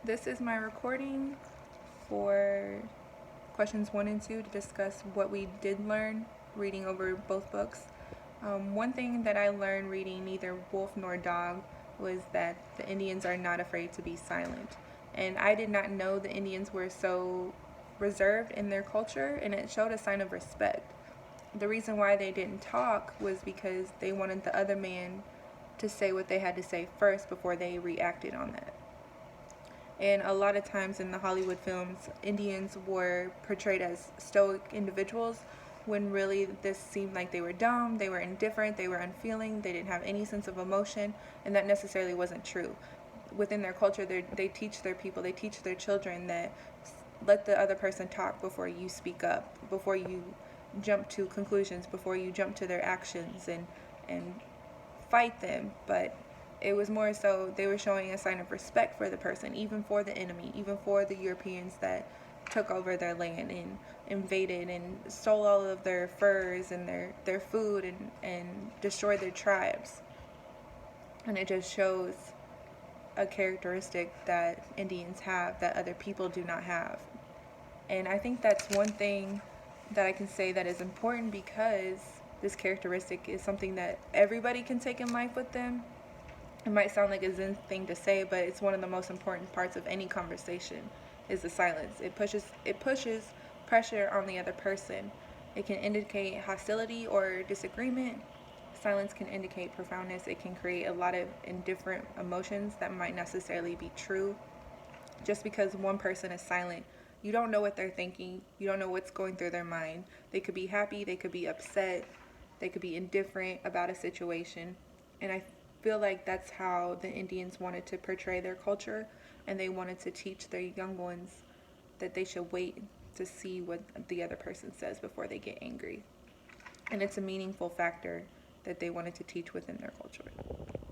This is my recording for questions 1 and 2 to discuss what we did learn reading over both books. One thing that I learned reading neither Wolf nor Dog was that the Indians are not afraid to be silent. And I did not know the Indians were so reserved in their culture, and it showed a sign of respect. The reason why they didn't talk was because they wanted the other man to say what they had to say first before they reacted on that. And a lot of times in the Hollywood films, Indians were portrayed as stoic individuals when really this seemed like they were dumb, they were indifferent, they were unfeeling, they didn't have any sense of emotion, and that necessarily wasn't true. Within their culture, they teach their people, they teach their children that let the other person talk before you speak up, before you jump to conclusions, before you jump to their actions and fight them. But it was more so they were showing a sign of respect for the person, even for the enemy, even for the Europeans that took over their land and invaded and stole all of their furs and their food and destroyed their tribes. And it just shows a characteristic that Indians have that other people do not have. And I think that's one thing that I can say that is important, because this characteristic is something that everybody can take in life with them. It might sound like a Zen thing to say, but it's one of the most important parts of any conversation is the silence. It pushes pressure on the other person. It can indicate hostility or disagreement. Silence can indicate profoundness. It can create a lot of indifferent emotions that might necessarily be true. Just because one person is silent, you don't know what they're thinking. You don't know what's going through their mind. They could be happy, they could be upset, they could be indifferent about a situation. And I feel like that's how the Indians wanted to portray their culture, and they wanted to teach their young ones that they should wait to see what the other person says before they get angry. And it's a meaningful factor that they wanted to teach within their culture.